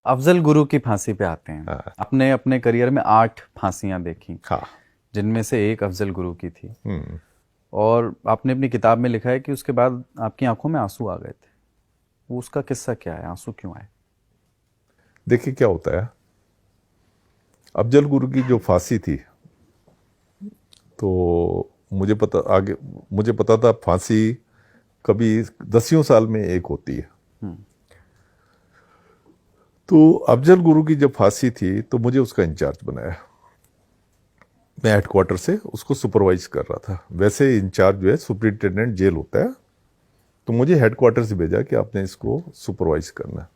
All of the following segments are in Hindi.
अफजल गुरु की फांसी पे आते हैं। हाँ। आपने अपने करियर में 8 फांसियां देखी, हाँ। जिनमें से एक अफजल गुरु की थी। हम्म। और आपने अपनी किताब में लिखा है कि उसके बाद आपकी आंखों में आंसू आ गए थे। वो उसका किस्सा क्या है, आंसू क्यों आए? देखिए क्या होता है, अफजल गुरु की जो फांसी थी, तो मुझे पता था फांसी कभी 10 साल में एक होती है। हम्म। तो अफजल गुरु की जब फांसी थी तो मुझे उसका इंचार्ज बनाया। मैं हेडक्वार्टर से उसको सुपरवाइज कर रहा था। वैसे इंचार्ज जो है सुपरिटेंडेंट जेल होता है, तो मुझे हेडक्वार्टर से भेजा कि आपने इसको सुपरवाइज करना है।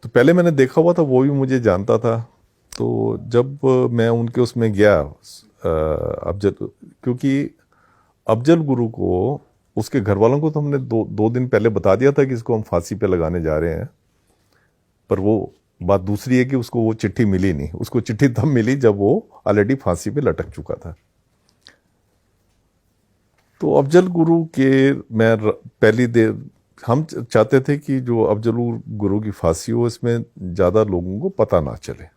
तो पहले मैंने देखा हुआ था, वो भी मुझे जानता था। तो जब मैं उनके उसमें गया अफजल, क्योंकि अफजल गुरु को, उसके घर वालों को तो हमने दो दिन पहले बता दिया था कि इसको हम फांसी पे लगाने जा रहे हैं। पर वो बात दूसरी है कि उसको वो चिट्ठी मिली नहीं। उसको चिट्ठी तब मिली जब वो ऑलरेडी फांसी पे लटक चुका था। तो अफजल गुरु के पहली देर हम चाहते थे कि जो अफजल गुरु की फांसी हो, इसमें ज़्यादा लोगों को पता ना चले,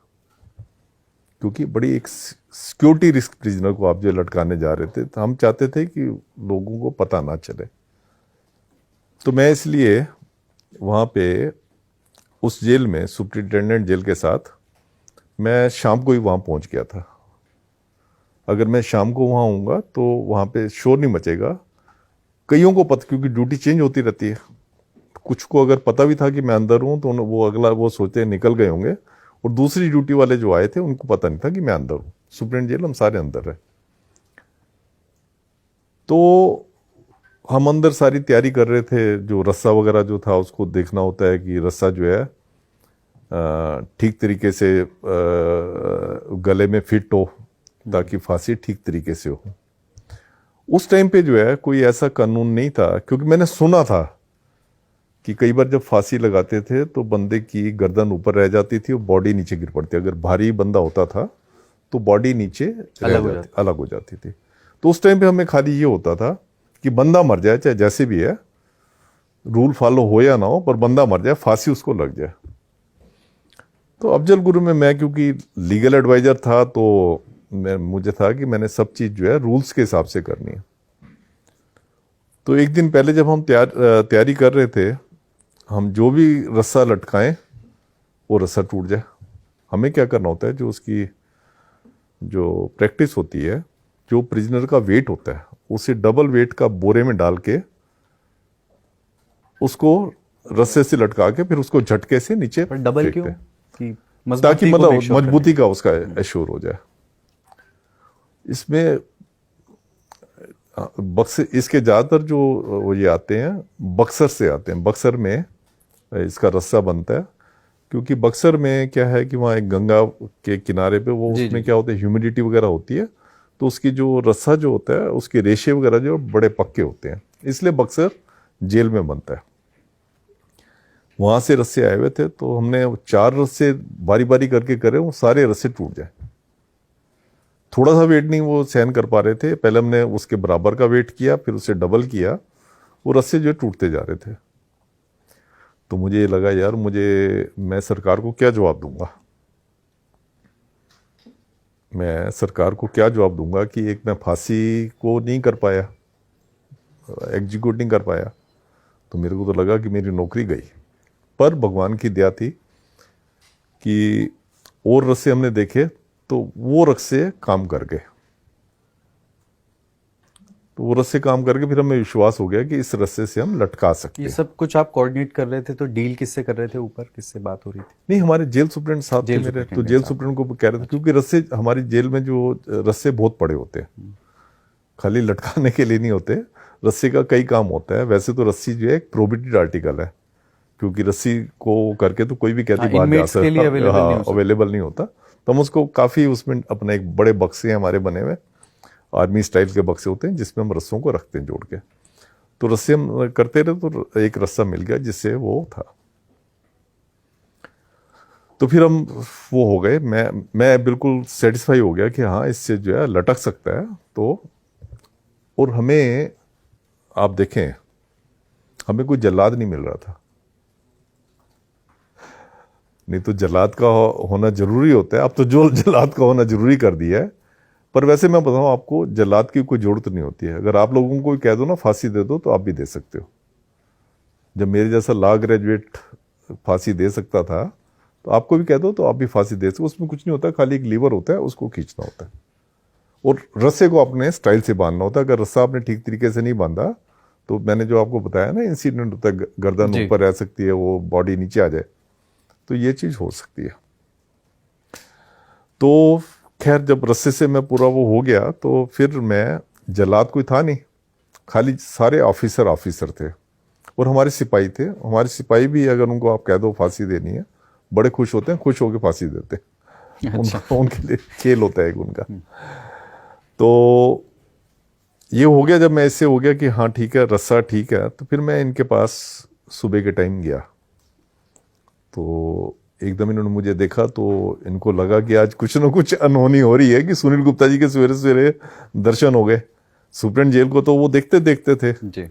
क्योंकि बड़ी एक सिक्योरिटी रिस्क प्रिजनर को आप जो लटकाने जा रहे थे, तो हम चाहते थे कि लोगों को पता ना चले। तो मैं इसलिए वहाँ पे उस जेल में सुप्रिंटेंडेंट जेल के साथ मैं शाम को ही वहाँ पहुँच गया था। अगर मैं शाम को वहाँ आऊँगा तो वहाँ पे शोर नहीं मचेगा। कईयों को पता, क्योंकि ड्यूटी चेंज होती रहती है। कुछ को अगर पता भी था कि मैं अंदर हूँ तो वो अगला वो सोचते निकल गए होंगे, और दूसरी ड्यूटी वाले जो आए थे उनको पता नहीं था कि मैं अंदर हूँ। सुप्रीम जेल हम सारे अंदर रहे। तो हम अंदर सारी तैयारी कर रहे थे। जो रस्सा वगैरह जो था उसको देखना होता है कि रस्सा जो है ठीक तरीके से गले में फिट हो, ताकि फांसी ठीक तरीके से हो। उस टाइम पे जो है कोई ऐसा कानून नहीं था, क्योंकि मैंने सुना था कि कई बार जब फांसी लगाते थे तो बंदे की गर्दन ऊपर रह जाती थी और बॉडी नीचे गिर पड़ती। अगर भारी बंदा होता था तो बॉडी नीचे अलग हो जाता। अलग हो जाती थी। तो उस टाइम पे हमें खाली ये होता था कि बंदा मर जाए, चाहे जैसे भी है, रूल फॉलो हो या ना हो, पर बंदा मर जाए, फांसी उसको लग जाए। तो अफजल गुरु में मैं क्योंकि लीगल एडवाइजर था, तो मुझे था कि मैंने सब चीज़ जो है रूल्स के हिसाब से करनी है। तो एक दिन पहले जब हम तैयारी कर रहे थे, हम जो भी रस्सा लटकाएं वो रस्सा टूट जाए। हमें क्या करना होता है, जो उसकी जो प्रैक्टिस होती है, जो प्रिजनर का वेट होता है उसे डबल वेट का बोरे में डाल के उसको रस्से से लटका के फिर उसको झटके से नीचे पर डबल फेंकते क्यों? हैं, कि ताकि मजबूती को मेक मतलब श्योर करने मजबूती के का उसका लिए। एश्योर हो जाए। इसमें बक्सर, इसके ज़्यादातर जो वो ये आते हैं बक्सर से आते हैं। बक्सर में इसका रस्सा बनता है, क्योंकि बक्सर में क्या है कि वहाँ एक गंगा के किनारे पे वो, जी जी उसमें जी। क्या होता है, ह्यूमिडिटी वगैरह होती है। तो उसकी जो रस्सा जो होता है उसके रेशे वगैरह जो बड़े पक्के होते हैं, इसलिए बक्सर जेल में बनता है। वहाँ से रस्से आए हुए थे, तो हमने 4 रस्से बारी बारी करके करे, वो सारे रस्से टूट जाए। थोड़ा सा वेट नहीं वो सहन कर पा रहे थे। पहले हमने उसके बराबर का वेट किया, फिर उसे डबल किया, वो रस्से जो है टूटते जा रहे थे। तो मुझे लगा यार, मैं सरकार को क्या जवाब दूंगा। मैं सरकार को क्या जवाब दूंगा कि एक मैं फांसी को नहीं कर पाया, एग्जीक्यूट नहीं कर पाया। तो मेरे को तो लगा कि मेरी नौकरी गई। पर भगवान की दया थी कि और रस्से हमने देखे, तो वो रस्से काम कर गए। तो वो रस्से काम करके फिर हमें विश्वास हो गया कि इस रस्से से हम लटका ये सकते हैं। सब कुछ आप कोऑर्डिनेट कर रहे थे, तो डील किससे कर रहे थे? ऊपर किससे बात हो रही थी? नहीं, हमारे जेल सुप्रेंट साहब थे जेल मेरे, तो सुपरिटेंडेंट जेल साहब सुप्रेंट को कह रहे थे। थे, अच्छा। क्योंकि रस्से हमारी जेल में जो रस्से बहुत बड़े होते हैं, खाली लटकाने के लिए नहीं होते। रस्सी का कई काम होता है। वैसे तो रस्सी जो है एक प्रोहिबिटेड आर्टिकल है, क्योंकि रस्सी को करके तो कोई भी कैदी हाँ, बाहर जा इनमेट्स के लिए सकता, अवेलेबल नहीं हाँ, हो सकता। अवेलेबल नहीं होता। तो हम उसको काफ़ी, उसमें अपने एक बड़े बक्से हैं हमारे बने हुए, आर्मी स्टाइल के बक्से होते हैं, जिसमें हम रस्सों को रखते हैं जोड़ के। तो रस्से हम करते रहे, तो एक रस्सा मिल गया जिससे वो था। तो फिर हम वो हो गए। मैं बिल्कुल सेटिस्फाई हो गया कि हाँ, इससे जो है लटक सकता है। तो और हमें, आप देखें, हमें कोई जल्लाद नहीं मिल रहा था। नहीं तो जल्लाद का होना जरूरी होता है। अब तो जो जल्लाद का होना जरूरी कर दिया है। पर वैसे मैं बताऊं आपको, जल्लाद की कोई जरूरत नहीं होती है। अगर आप लोगों को कह दो ना फांसी दे दो, तो आप भी दे सकते हो। जब मेरे जैसा लॉ ग्रेजुएट फांसी दे सकता था, तो आपको भी कह दो तो आप भी फांसी दे सकते हो। उसमें कुछ नहीं होता, खाली एक लीवर होता है, उसको खींचना होता है और रस्से को अपने स्टाइल से बांधना होता है। अगर रस्सा आपने ठीक तरीके से नहीं बांधा, तो मैंने जो आपको बताया ना इंसिडेंट होता है, गर्दन जी। ऊपर रह सकती है, वो बॉडी नीचे आ जाए, तो ये चीज हो सकती है। तो खैर जब रस्से से मैं पूरा वो हो गया, तो फिर मैं, जल्लाद कोई था नहीं, खाली सारे ऑफिसर ऑफिसर थे और हमारे सिपाही थे। हमारे सिपाही भी अगर उनको आप कह दो फांसी देनी है, बड़े खुश होते हैं, खुश होकर फांसी देते हैं। अच्छा। उनके लिए खेल होता है एक उनका। तो ये हो गया, जब मैं इससे हो गया कि हाँ ठीक है, रस्सा ठीक है, तो फिर मैं इनके पास सुबह के टाइम गया। तो एकदम इन्होंने मुझे देखा, तो इनको लगा कि आज कुछ ना कुछ अनहोनी हो रही है, कि सुनील गुप्ता जी के सवेरे सवेरे दर्शन हो गए। सुप्रीटेंडेंट जेल को तो वो देखते देखते थे। जी।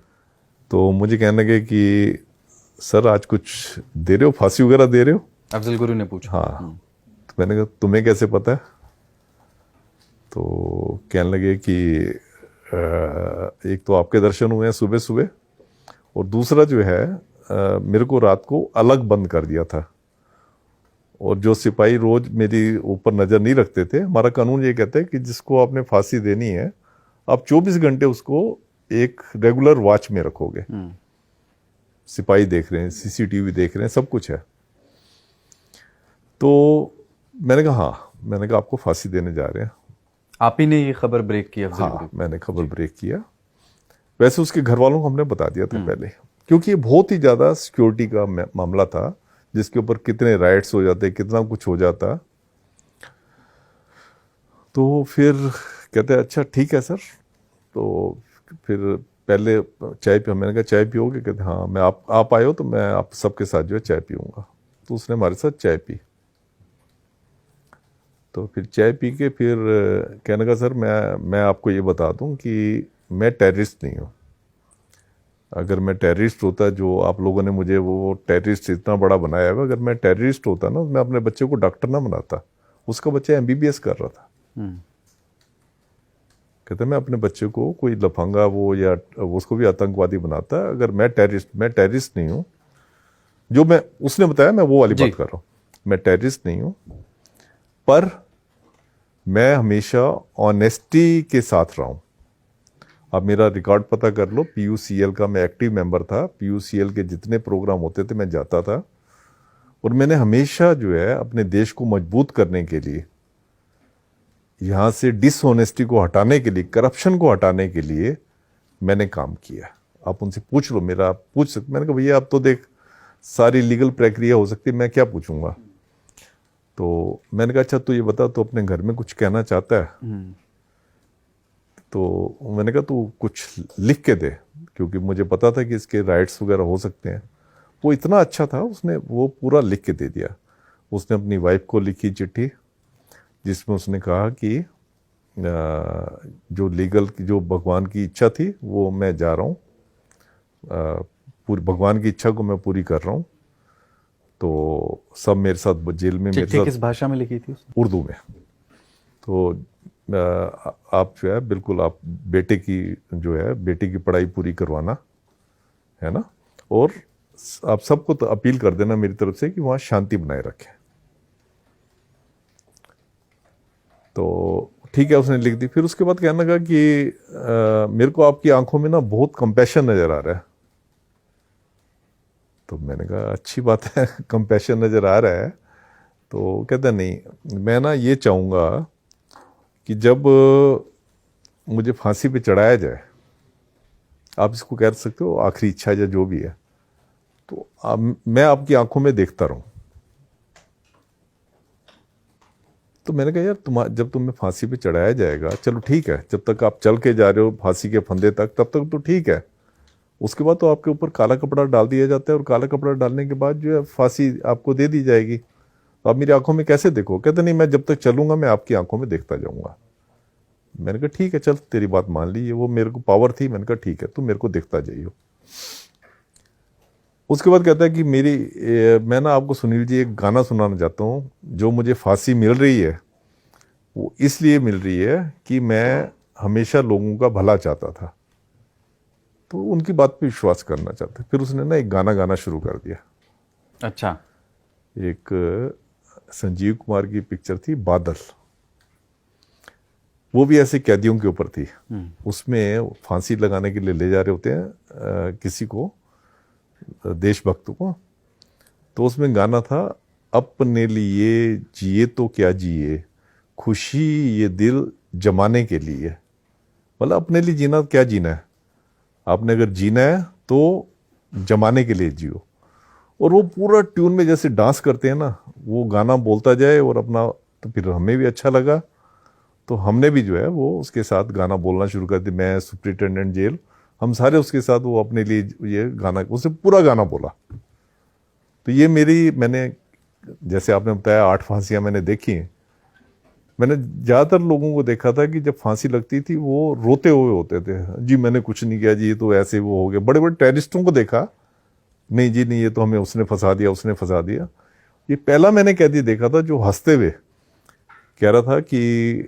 तो मुझे कहने लगे कि सर आज कुछ दे रहे हो, फांसी वगैरह दे रहे हो? अफजल गुरु ने पूछा। हाँ। तो मैंने कहा तुम्हें कैसे पता है? तो कहने लगे कि एक तो आपके दर्शन हुए हैं सुबह सुबह, और दूसरा जो है मेरे को रात को अलग बंद कर दिया था। और जो सिपाही रोज मेरी ऊपर नजर नहीं रखते थे, हमारा कानून ये कहता है कि जिसको आपने फांसी देनी है, आप 24 घंटे उसको एक रेगुलर वॉच में रखोगे। सिपाही देख रहे हैं, सीसीटीवी देख रहे हैं, सब कुछ है। तो मैंने कहा हाँ, मैंने कहा आपको फांसी देने जा रहे हैं। आप ही ने ये खबर ब्रेक की अफजल गुरु हाँ, मैंने खबर ब्रेक किया। वैसे उसके घर वालों को हमने बता दिया था पहले, क्योंकि ये बहुत ही ज्यादा सिक्योरिटी का मामला था, जिसके ऊपर कितने राइट्स हो जाते, कितना कुछ हो जाता। तो फिर कहते अच्छा ठीक है सर। तो फिर पहले चाय पी, मैंने कहा चाय पियोगे? कहते हाँ, मैं आप आए हो तो मैं आप सबके साथ जो है चाय पीऊंगा। तो उसने हमारे साथ चाय पी। तो फिर चाय पी के फिर कहने का सर मैं आपको ये बता दूं कि मैं टेररिस्ट नहीं हूँ। अगर मैं टेररिस्ट होता, जो आप लोगों ने मुझे वो टेररिस्ट इतना बड़ा बनाया है, अगर मैं टेररिस्ट होता ना, मैं अपने बच्चे को डॉक्टर ना बनाता। उसका बच्चा एमबीबीएस कर रहा था। कहते मैं अपने बच्चे को कोई लफंगा वो या उसको भी आतंकवादी बनाता। अगर मैं टेररिस्ट नहीं हूँ। जो मैं उसने बताया, मैं वो वाली बात कर रहा हूँ। मैं टेररिस्ट नहीं हूँ, पर मैं हमेशा ऑनेस्टी के साथ रहा हूँ। आप मेरा रिकॉर्ड पता कर लो, पीयूसीएल का मैं एक्टिव मेंबर था। पीयूसीएल के जितने प्रोग्राम होते थे मैं जाता था, और मैंने हमेशा जो है अपने देश को मजबूत करने के लिए, यहाँ से डिसऑनेस्टी को हटाने के लिए, करप्शन को हटाने के लिए मैंने काम किया। आप उनसे पूछ लो, मेरा पूछ सकते। मैंने कहा भैया अब तो देख सारी लीगल प्रक्रिया हो सकती है, मैं क्या पूछूंगा? तो मैंने कहा अच्छा तू ये बता, तो अपने घर में कुछ कहना चाहता है? तो मैंने कहा तू कुछ लिख के दे, क्योंकि मुझे पता था कि इसके राइट्स वगैरह हो सकते हैं। वो इतना अच्छा था, उसने वो पूरा लिख के दे दिया। उसने अपनी वाइफ को लिखी चिट्ठी, जिसमें उसने कहा कि जो लीगल की, जो भगवान की इच्छा थी, वो मैं जा रहा हूँ, पूरी भगवान की इच्छा को मैं पूरी कर रहा हूँ। तो सब मेरे साथ जेल में, मेरे चिट्ठी साथ किस भाषा में लिखी थी उसने? उर्दू में। तो आप जो है बिल्कुल, आप बेटे की जो है, बेटी की पढ़ाई पूरी करवाना है ना, और आप सबको तो अपील कर देना मेरी तरफ से कि वहाँ शांति बनाए रखें। तो ठीक है, उसने लिख दी। फिर उसके बाद कहने लगा कि मेरे को आपकी आंखों में ना बहुत कंपैशन नजर आ रहा है। तो मैंने कहा अच्छी बात है, कंपैशन नजर आ रहा है। तो कहता नहीं, मैं ना ये चाहूँगा कि जब मुझे फांसी पे चढ़ाया जाए, आप इसको कह सकते हो आखिरी इच्छा या जो भी है, तो मैं आपकी आंखों में देखता रहूं। तो मैंने कहा यार जब तुम्हें फांसी पे चढ़ाया जाएगा, चलो ठीक है, जब तक आप चल के जा रहे हो फांसी के फंदे तक, तब तक तो ठीक है। उसके बाद तो आपके ऊपर काला कपड़ा डाल दिया जाता है, और काला कपड़ा डालने के बाद जो है फांसी आपको दे दी जाएगी। तो आप मेरी आंखों में कैसे देखो? कहते नहीं, मैं जब तक चलूंगा मैं आपकी आंखों में देखता जाऊंगा। मैंने कहा ठीक है, चल तेरी बात मान ली। वो मेरे को पावर थी। मैंने कहा ठीक है, तू मेरे को देखता जाइयो। उसके बाद कहता है कि मैं ना आपको सुनील जी एक गाना सुनाना चाहता हूँ। जो मुझे फांसी मिल रही है वो इसलिए मिल रही है कि मैं हमेशा लोगों का भला चाहता था, तो उनकी बात पे विश्वास करना चाहते। फिर उसने ना एक गाना गाना शुरू कर दिया। अच्छा। एक संजीव कुमार की पिक्चर थी बादल, वो भी ऐसे कैदियों के ऊपर थी। उसमें फांसी लगाने के लिए ले जा रहे होते हैं किसी को, देशभक्त को। तो उसमें गाना था, अपने लिए जिए तो क्या जिए, खुशी ये दिल जमाने के लिए। मतलब अपने लिए जीना क्या जीना है, आपने अगर जीना है तो जमाने के लिए जियो। और वो पूरा ट्यून में जैसे डांस करते हैं ना, वो गाना बोलता जाए और अपना, तो फिर हमें भी अच्छा लगा, तो हमने भी जो है वो उसके साथ गाना बोलना शुरू कर दिया। मैं, सुपरिटेंडेंट जेल, हम सारे उसके साथ वो अपने लिए ये गाना, उससे पूरा गाना बोला। तो ये मैंने जैसे आपने बताया 8 फांसियां मैंने देखी हैं। मैंने ज़्यादातर लोगों को देखा था कि जब फांसी लगती थी वो रोते हुए होते थे, जी मैंने कुछ नहीं किया जी, ये तो ऐसे वो हो गया। बड़े बड़े टेररिस्टों को देखा, नहीं जी नहीं, ये तो हमें उसने फंसा दिया, उसने फंसा दिया। ये पहला मैंने कैदी देखा था जो हंसते हुए कह रहा था कि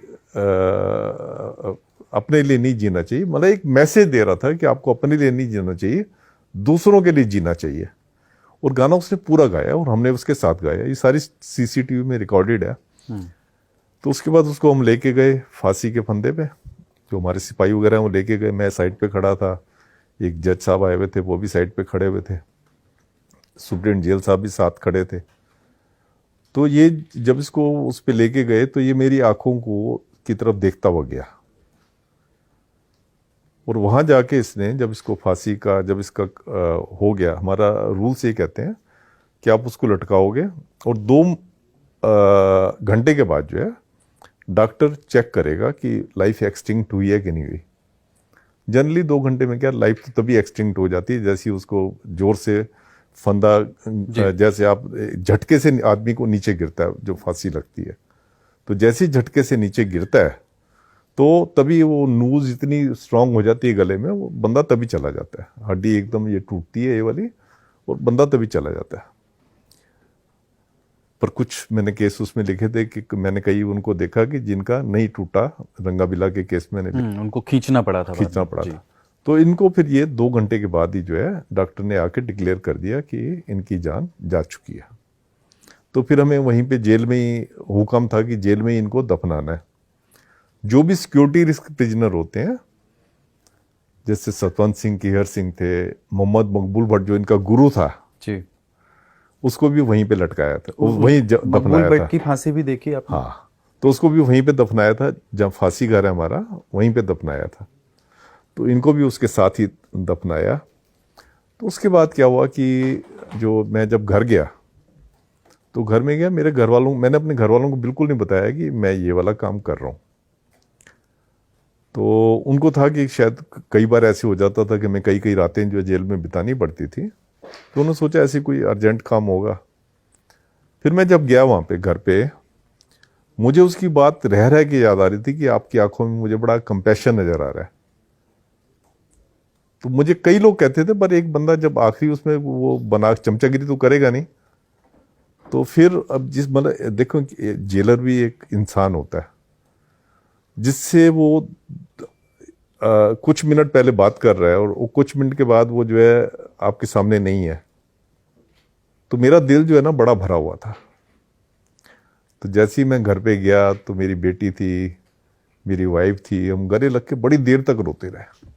अपने लिए नहीं जीना चाहिए। मतलब एक मैसेज दे रहा था कि आपको अपने लिए नहीं जीना चाहिए, दूसरों के लिए जीना चाहिए। और गाना उसने पूरा गाया और हमने उसके साथ गाया। ये सारी सीसीटीवी में रिकॉर्डेड है। तो उसके बाद उसको हम लेके गए फांसी के फंदे पे, जो हमारे सिपाही वगैरह हैं वो लेके गए। मैं साइड पे खड़ा था, एक जज साहब आए हुए थे वो भी साइड पे खड़े हुए थे, सुप्रीटेंडेंट जेल साहब भी साथ खड़े थे। तो ये जब इसको उस पे लेके गए तो ये मेरी आंखों को की तरफ देखता हुआ गया। और वहां जाके इसने, जब इसको फांसी का, जब इसका हो गया, हमारा रूल से कहते हैं कि आप उसको लटकाओगे और 2 घंटे के बाद जो है डॉक्टर चेक करेगा कि लाइफ एक्सटिंक्ट हुई है कि नहीं हुई। जनरली 2 घंटे में क्या, लाइफ तो तभी एक्सटिंक्ट हो जाती है जैसे ही उसको जोर से फंदा, जैसे आप झटके से आदमी को नीचे गिरता है जो फांसी लगती है, तो जैसे ही झटके से नीचे गिरता है तो तभी वो नूज इतनी स्ट्रांग हो जाती है गले में, वो बंदा तभी चला जाता है। हड्डी एकदम ये टूटती है ये वाली, और बंदा तभी चला जाता है। पर कुछ मैंने केस उसमें लिखे थे कि मैंने कई उनको देखा कि जिनका नहीं टूटा, रंगाबिला के केस मैंने उनको खींचना पड़ा था, खींचना पड़ा था। तो इनको फिर ये 2 घंटे के बाद ही जो है डॉक्टर ने आके डिक्लेयर कर दिया कि इनकी जान जा चुकी है। तो फिर हमें वहीं पे जेल में ही हुक्म था कि जेल में ही इनको दफनाना है। जो भी सिक्योरिटी रिस्क प्रिजनर होते हैं, जैसे सतवंत सिंह, केहर सिंह थे, मोहम्मद मकबूल भट्ट जो इनका गुरु था जी, उसको भी वहीं पे लटकाया था, वहीं दफनाया था। की फांसी भी देखी आपने? हाँ, तो उसको भी वहीं पे दफनाया था, जब फांसी घर है हमारा वहीं पे दफनाया था। तो इनको भी उसके साथ ही दफनाया। तो उसके बाद क्या हुआ कि जो मैं जब घर गया तो घर में गया, मेरे घर वालों, मैंने अपने घर वालों को बिल्कुल नहीं बताया कि मैं ये वाला काम कर रहा हूँ। तो उनको था कि शायद कई बार ऐसे हो जाता था कि मैं कई रातें जो जेल में बितानी पड़ती थी, तो उन्होंने सोचा ऐसे कोई अर्जेंट काम होगा। फिर मैं जब गया वहाँ पे घर पे, मुझे उसकी बात रह रह के याद आ रही थी कि आपकी आंखों में मुझे बड़ा कंपैशन नजर आ रहा है। तो मुझे कई लोग कहते थे, पर एक बंदा जब आखिरी उसमें वो बना, चमचागिरी तो करेगा नहीं। तो फिर अब जिस, मतलब देखो जेलर भी एक इंसान होता है जिससे वो कुछ मिनट पहले बात कर रहा है और वो कुछ मिनट के बाद वो जो है आपके सामने नहीं है। तो मेरा दिल जो है ना बड़ा भरा हुआ था। तो जैसे ही मैं घर पे गया तो मेरी बेटी थी, मेरी वाइफ थी, हम गले लग के बड़ी देर तक रोते रहे।